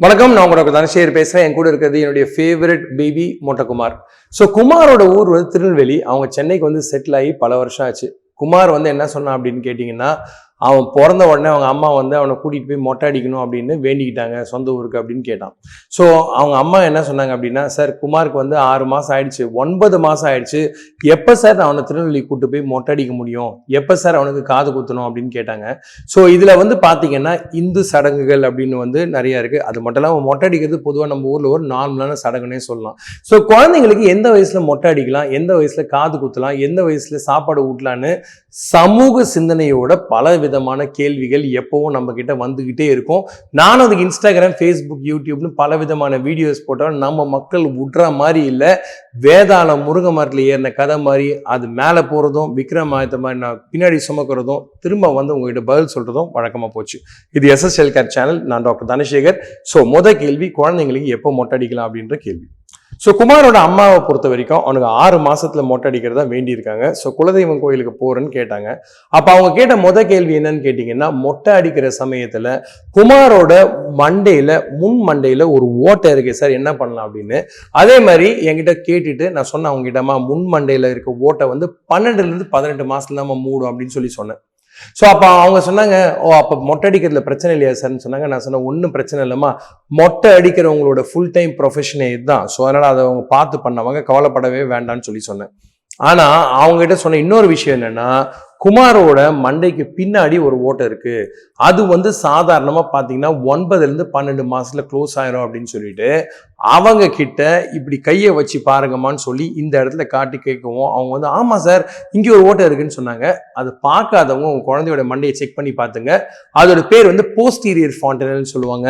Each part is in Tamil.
வணக்கம், நான் உங்களோட தனசேகர் பேசுறேன். என் கூட இருக்கிறது என்னுடைய ஃபேவரட் பேபி மோட்டகுமார். ஸோ குமாரோட ஊர் வந்து திருநெல்வேலி. அவங்க சென்னைக்கு வந்து செட்டில் ஆகி பல வருஷம் ஆச்சு. குமார் வந்து என்ன சொன்னான் அப்படின்னு கேட்டிங்கன்னா, அவன் பிறந்த உடனே அவங்க அம்மா வந்து அவனை கூட்டிகிட்டு போய் மொட்டை அடிக்கணும் அப்படின்னு வேண்டிக்கிட்டாங்க சொந்த ஊருக்கு அப்படின்னு கேட்டான். ஸோ அவங்க அம்மா என்ன சொன்னாங்க அப்படின்னா, சார் குமாருக்கு வந்து 6 மாதம் ஆயிடுச்சு, 9 மாதம் ஆயிடுச்சு, எப்போ சார் நான் அவனை திருநெல்வேலி கூட்டு போய் மொட்டை அடிக்க முடியும், எப்போ சார் அவனுக்கு காது குத்தணும் அப்படின்னு கேட்டாங்க. ஸோ இதில் வந்து பார்த்தீங்கன்னா இந்து சடங்குகள் அப்படின்னு வந்து நிறையா இருக்குது. அது மட்டும் இல்லாமல் மொட்டை அடிக்கிறது பொதுவாக நம்ம ஊரில் ஒரு நார்மலான சடங்குன்னே சொல்லலாம். ஸோ குழந்தைங்களுக்கு எந்த வயசில் மொட்டை அடிக்கலாம், எந்த வயசில் காது குத்தலாம், எந்த வயசில் சாப்பாடு ஊட்டலான்னு சமூக சிந்தனையோட பல விதமான கேள்விகள் எப்பவும் நம்ம கிட்ட வந்துகிட்டே இருக்கும். நானும் அதுக்கு இன்ஸ்டாகிராம், ஃபேஸ்புக், யூடியூப்னு பல விதமான வீடியோஸ் போட்டாலும் நம்ம மக்கள் விட்ற மாதிரி இல்லை. வேதாளம் முருங்கை மரத்தில் ஏறின கதை மாதிரி அது மேலே போகிறதும், விக்ரமாதித்த மாதிரி நான் பின்னாடி சுமக்கிறதும், திரும்ப வந்து உங்ககிட்ட பதில் சொல்கிறதும் வழக்கமாக போச்சு. இது SSL கேர் சேனல். நான் டாக்டர் தனசேகர். ஸோ கேள்வி, குழந்தைங்களுக்கு எப்போ மொட்டை அடிக்கலாம் அப்படின்ற கேள்வி. ஸோ குமாரோட அம்மாவை பொறுத்த வரைக்கும் அவனுக்கு 6 மாசத்துல மொட்டை அடிக்கிறதா வேண்டியிருக்காங்க. ஸோ குலதெய்வம் கோயிலுக்கு போறேன்னு கேட்டாங்க. அப்போ அவங்க கேட்ட கேள்வி என்னன்னு கேட்டீங்கன்னா, மொட்டை அடிக்கிற சமயத்துல குமாரோட முன் மண்டையில ஒரு ஓட்டை இருக்கு சார், என்ன பண்ணலாம் அப்படின்னு. அதே மாதிரி என்கிட்ட கேட்டுட்டு நான் சொன்னேன் அவங்க கிட்டமா, முன் மண்டையில இருக்க ஓட்டை வந்து 12 to 18 மாசத்துல நம்ம மூடும் அப்படின்னு சொன்னேன். ஸோ அப்போ அவங்க சொன்னாங்க, அப்போ மொட்டை அடிக்கிறதுல பிரச்சனை இல்லையா சார்ன்னு சொன்னாங்க. நான் சொன்னேன், ஒன்றும் பிரச்சனை இல்லைம்மா, மொட்டை அடிக்கிறவங்களோட ஃபுல் டைம் ப்ரொஃபஷனே இதுதான். ஸோ அதனால் அதை அவங்க பார்த்து பண்ணவங்க, கவலைப்படவே வேண்டான்னு சொன்னேன். ஆனால் அவங்ககிட்ட சொன்ன இன்னொரு விஷயம் என்னன்னா, குமாரோட மண்டைக்கு பின்னாடி ஒரு ஓட்டை இருக்கு, அது வந்து சாதாரணமா பாத்தீங்கன்னா 9 to 12 மாசத்துல க்ளோஸ் ஆயிரும் அப்படின்னு சொல்லிட்டு அவங்க கிட்ட இப்படி கையை வச்சு பாருங்கம்மான்னு சொல்லி இந்த இடத்துல காட்டி கேட்கவும், அவங்க வந்து ஆமா சார் இங்கே ஒரு ஓட்டை இருக்குன்னு சொன்னாங்க. அது பார்க்காதவங்க உங்க குழந்தையோட மண்டையை செக் பண்ணி பார்த்துங்க. அதோட பேர் வந்து போஸ்டீரியர் ஃபாண்டனல்னு சொல்லுவாங்க.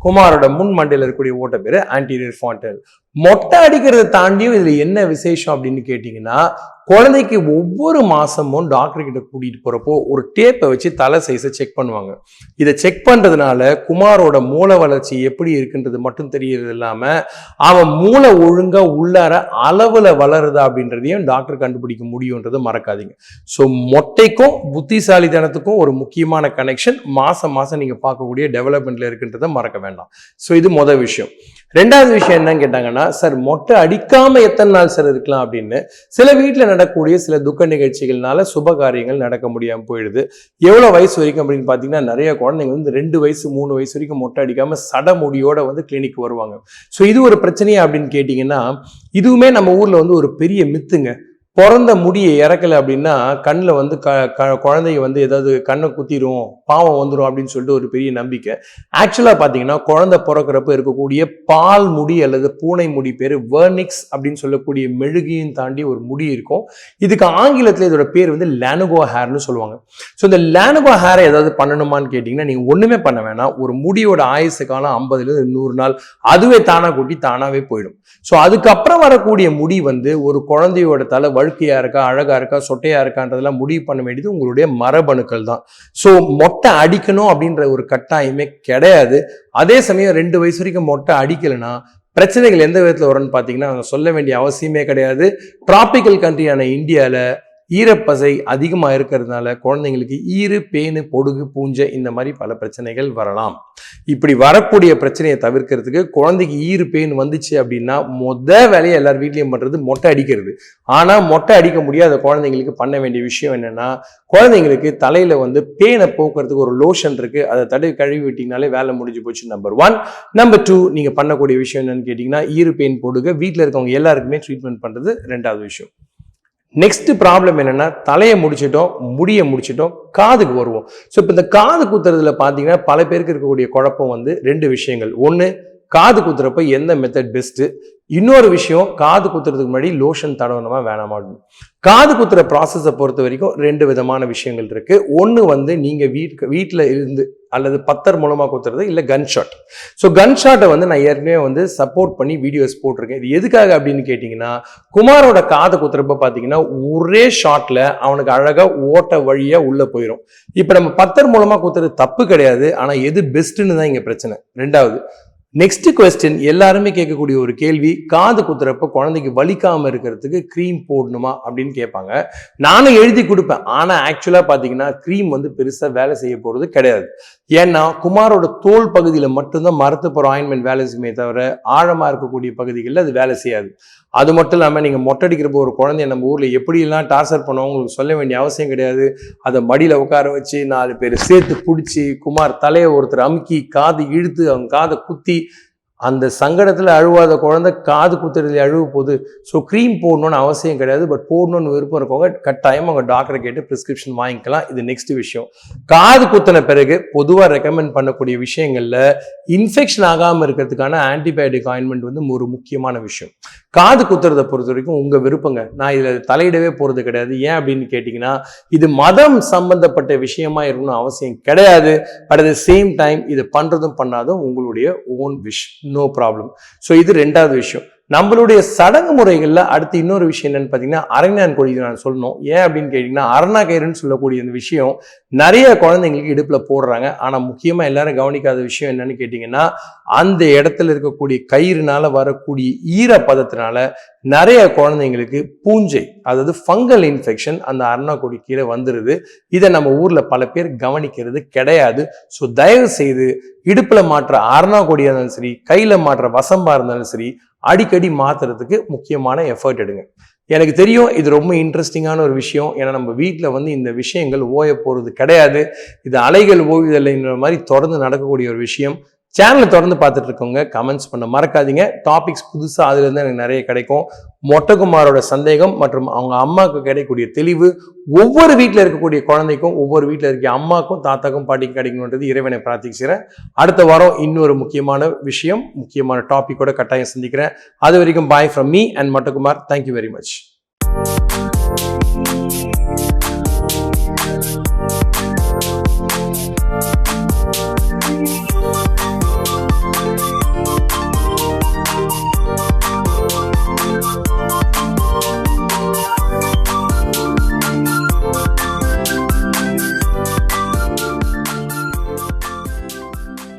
குமாரோட முன் மண்டையில இருக்கக்கூடிய ஓட்டை பேரு ஆன்டீரியர் ஃபாண்டனல். மொட்டை அடிக்கிறத தாண்டியும் இதுல என்ன விசேஷம் அப்படின்னு கேட்டீங்கன்னா, குழந்தைக்கு ஒவ்வொரு மாசமும் டாக்டர் கிட்ட கூட்டிட்டு போறப்போ ஒரு டேப்பை வச்சு தலை சைஸை செக் பண்ணுவாங்க. இதை செக் பண்றதுனால குமாரோட மூளை வளர்ச்சி எப்படி இருக்குன்றது மட்டும் தெரியறது இல்லாம, அவன் மூளை ஒழுங்கா உள்ளார அளவுல வளருதா அப்படின்றதையும் டாக்டர் கண்டுபிடிக்க முடியும்ன்றதை மறக்காதீங்க. ஸோ மொட்டைக்கும் புத்திசாலித்தனத்துக்கும் ஒரு முக்கியமான கனெக்ஷன் மாசம் நீங்க பார்க்கக்கூடிய டெவலப்மெண்ட்ல இருக்குன்றதை மறக்க வேண்டாம். ஸோ இது முதல் விஷயம். ரெண்டாவது விஷயம் என்னன்னு கேட்டாங்கன்னா, சார் மொட்டை அடிக்காம எத்தனை நாள் சார் இருக்கலாம் அப்படின்னு. சில வீட்டில் நடக்கக்கூடிய சில துக்க நிகழ்ச்சிகள்னால சுப காரியங்கள் நடக்க முடியாமல் போயிடுது. எவ்வளவு வயசு வரைக்கும் அப்படின்னு பார்த்தீங்கன்னா, நிறைய குழந்தைங்க வந்து 2 வயசு 3 வயசு வரைக்கும் மொட்டை அடிக்காம சடமுடியோட வந்து கிளினிக் வருவாங்க. ஸோ இது ஒரு பிரச்சனையா அப்படின்னு கேட்டீங்கன்னா, இதுவுமே நம்ம ஊர்ல வந்து ஒரு பெரிய மித்துங்க. பிறந்த முடியை இறக்கலை அப்படின்னா கண்ணில் வந்து குழந்தைங்க வந்து ஏதாவது கண்ணை குத்திரும், பாவம் வந்துடும் அப்படின்னு சொல்லிட்டு ஒரு பெரிய நம்பிக்கை. ஆக்சுவலாக பார்த்தீங்கன்னா, குழந்தை பிறக்கிறப்ப இருக்கக்கூடிய பால் முடி அல்லது பூனை முடி பேர் வெர்னிக்ஸ் அப்படின்னு சொல்லக்கூடிய மெழுகையும் தாண்டி ஒரு முடி இருக்கும். இதுக்கு ஆங்கிலத்தில் இதோட பேர் வந்து லானுகோ ஹேர்னு சொல்லுவாங்க. ஸோ இந்த லானுகோ ஹேரை ஏதாவது பண்ணணுமான்னு கேட்டிங்கன்னா, நீங்கள் ஒன்றுமே பண்ண வேணாம். ஒரு முடியோட ஆயுசு காலம் 50 to 100 நாள், அதுவே தானாக கூட்டி தானாகவே போயிடும். ஸோ அதுக்கப்புறம் வரக்கூடிய முடி வந்து ஒரு குழந்தையோட தலை வழுக்கையா இருக்கா, அழகா இருக்கா, சொட்டையா இருக்கான்றதெல்லாம் முடிவு பண்ண வேண்டியது உங்களுடைய மரபணுக்கள் தான். ஸோ மொட்டை அடிக்கணும் அப்படின்ற ஒரு கட்டாயமே கிடையாது. அதே சமயம் 2 வயசு வரைக்கும் மொட்டை அடிக்கலைன்னா பிரச்சனைகள் எந்த விதத்தில் வரும்னு பார்த்தீங்கன்னா, சொல்ல வேண்டிய அவசியமே கிடையாது. டிராபிக்கல் கண்ட்ரியான இந்தியாவில் ஈரப்பசை அதிகமாக இருக்கிறதுனால குழந்தைங்களுக்கு ஈறு, பேனு, பொடுகு, பூஞ்சை இந்த மாதிரி பல பிரச்சனைகள் வரலாம். இப்படி வரக்கூடிய பிரச்சனையை தவிர்க்கிறதுக்கு, குழந்தைக்கு ஈறு பேன் வந்துச்சு அப்படின்னா வேலையை எல்லார் வீட்லையும் பண்றது மொட்டை அடிக்கிறது. ஆனா மொட்டை அடிக்க முடியாத குழந்தைங்களுக்கு பண்ண வேண்டிய விஷயம் என்னன்னா, குழந்தைங்களுக்கு தலையில வந்து பேனை போக்குறதுக்கு ஒரு லோஷன் இருக்கு, அதை தடவி கழுவி விட்டீங்கனாலே வேலை முடிஞ்சு போச்சு. நம்பர் 1. நம்பர் 2, நீங்க பண்ணக்கூடிய விஷயம் என்னன்னு கேட்டீங்கன்னா, ஈறு பேன், பொடுகு வீட்டில் இருக்கவங்க எல்லாருக்குமே ட்ரீட்மெண்ட் பண்றது 2வது விஷயம். நெக்ஸ்ட் ப்ராப்ளம் என்னன்னா, தலையை முடிச்சிட்டோம், முடியை முடிச்சிட்டோம், காதுக்கு வருவோம். ஸோ இப்போ இந்த காது குத்துறதுல பார்த்தீங்கன்னா பல பேருக்கு இருக்கக்கூடிய குழப்பம் வந்து 2 விஷயங்கள். ஒன்று, காது குத்துறப்ப எந்த மெத்தட் பெஸ்ட்டு. இன்னொரு விஷயம், காது குத்துறதுக்கு முன்னாடி லோஷன் தடவணுமா வேணாமா. காது குத்துற ப்ராசஸை பொறுத்த வரைக்கும் 2 விதமான விஷயங்கள் இருக்கு. ஒன்று வந்து நீங்க வீட்டில் இருந்து அல்லது பத்தர் மூலமா குத்துறது, இல்லை கன் ஷாட். ஸோ கன் ஷாட்டை வந்து நான் ஏற்கனவே வந்து சப்போர்ட் பண்ணி வீடியோஸ் போட்டிருக்கேன். இது எதுக்காக அப்படின்னு கேட்டிங்கன்னா, குமாரோட காது குத்துறப்ப பார்த்தீங்கன்னா ஒரே ஷாட்ல அவனுக்கு அழகா ஓட்ட வழியா உள்ள போயிடும். இப்போ நம்ம பத்தர் மூலமா குத்துறது தப்பு கிடையாது, ஆனால் எது பெஸ்ட்டுன்னு தான் இங்கே பிரச்சனை. 2வது, நெக்ஸ்ட் கொஸ்டின், எல்லாருமே கேட்கக்கூடிய ஒரு கேள்வி, காது குத்துறப்ப குழந்தைக்கு வலிக்காம இருக்கிறதுக்கு க்ரீம் போடணுமா அப்படின்னு கேட்பாங்க. நானும் எழுதி கொடுப்பேன். ஆனா ஆக்சுவலா பாத்தீங்கன்னா க்ரீம் வந்து பெருசா வேலை செய்ய போறது கிடையாது. ஏன்னா குமாரோட தோல் பகுதியில மட்டும்தான் மரத்துப்புற ஆயின்மெண்ட் வேலை செய்யுமே தவிர ஆழமா இருக்கக்கூடிய பகுதிகளில் அது வேலை செய்யாது. அது மட்டும் இல்லாமல் நீங்கள் மொட்டடிக்கிறப்போ ஒரு குழந்தைய நம்ம ஊரில் எப்படிலாம் டார்ச்சர் பண்ணுவோம் உங்களுக்கு சொல்ல வேண்டிய அவசியம் கிடையாது. அதை மடியில் உட்கார வச்சு 4 பேர் சேர்த்து பிடிச்சி குமார் தலையை ஒருத்தர் அமுக்கி காது இழுத்து அவங்க காதை குத்தி, அந்த சங்கடத்தில் அழுவாத குழந்தை காது குத்துறதுல அழுவ போகுது. ஸோ க்ரீம் போடணும்னு அவசியம் கிடையாது. பட் போடணும்னு விருப்பம் இருக்கவங்க கட்டாயம் அவங்க டாக்டரை கேட்டு ப்ரிஸ்கிரிப்ஷன் வாங்கிக்கலாம். இது நெக்ஸ்ட் விஷயம். காது குத்தின பிறகு பொதுவாக ரெக்கமெண்ட் பண்ணக்கூடிய விஷயங்கள்ல இன்ஃபெக்ஷன் ஆகாமல் இருக்கிறதுக்கான ஆன்டிபயோட்டிக் ஆயின்மெண்ட் வந்து ஒரு முக்கியமான விஷயம். காது குத்துறதை பொறுத்த வரைக்கும் உங்க விருப்பங்க. நான் இதில் தலையிடவே போறது கிடையாது. ஏன் அப்படின்னு கேட்டிங்கன்னா இது மதம் சம்பந்தப்பட்ட விஷயமா இருக்கணும்னு அவசியம் கிடையாது. But at the same time இது பண்றதும் பண்ணாதும் உங்களுடைய own wish, no problem. So இது ரெண்டாவது விஷயம். நம்மளுடைய சடங்கு முறைகளில் அடுத்து இன்னொரு விஷயம் என்னன்னு பார்த்தீங்கன்னா அரண்யான் கொடி நான் சொல்லணும். ஏன் அப்படின்னு கேட்டிங்கன்னா அரணா கயிறுன்னு சொல்லக்கூடிய இந்த விஷயம் நிறைய குழந்தைங்களுக்கு இடுப்பில் போடுறாங்க. ஆனால் முக்கியமாக எல்லாரும் கவனிக்காத விஷயம் என்னன்னு கேட்டிங்கன்னா அந்த இடத்துல இருக்கக்கூடிய கயிறுனால வரக்கூடிய ஈரப்பதத்தினால நிறைய குழந்தைங்களுக்கு பூஞ்சை, அதாவது ஃபங்கல் இன்ஃபெக்ஷன் அந்த அரணா கொடி கீழே வந்துடுது. இதை நம்ம ஊரில் பல பேர் கவனிக்கிறது கிடையாது. ஸோ தயவு செய்து இடுப்பில் மாற்ற அரணா கொடியாக இருந்தாலும் சரி, கையில் மாற்ற வசம்பா இருந்தாலும் சரி, அடிக்கடி மாத்துறதுக்கு முக்கியமான எஃபர்ட் எடுங்க. எனக்கு தெரியும் இது ரொம்ப இன்ட்ரெஸ்டிங்கான ஒரு விஷயம். ஏன்னா நம்ம வீட்டில் வந்து இந்த விஷயங்கள் ஓய போகிறது கிடையாது. இது அலைகள் ஓய்வதில்லைன்ற மாதிரி தொடர்ந்து நடக்கக்கூடிய ஒரு விஷயம். சேனலை தொடர்ந்து பார்த்துட்டு இருக்கவங்க கமெண்ட்ஸ் பண்ண மறக்காதீங்க. டாபிக்ஸ் புதுசாக அதுலேருந்து எனக்கு நிறைய கிடைக்கும். மொட்டகுமாரோட சந்தேகம் மற்றும் அவங்க அம்மாவுக்கு கிடைக்கக்கூடிய தெளிவு ஒவ்வொரு வீட்டில் இருக்கக்கூடிய குழந்தைக்கும் ஒவ்வொரு வீட்டில் இருக்க அம்மாக்கும் தாத்தாக்கும் பாட்டிக்கும் கிடைக்கணுன்றது இறைவனை பிரார்த்திக்கிறேன். அடுத்த வாரம் இன்னொரு முக்கியமான விஷயம், முக்கியமான டாபிக்கோட கட்டாயம் சந்திக்கிறேன். அது வரைக்கும் பாய் ஃப்ரம் மீ அண்ட் மொட்டகுமார். Thank you very much.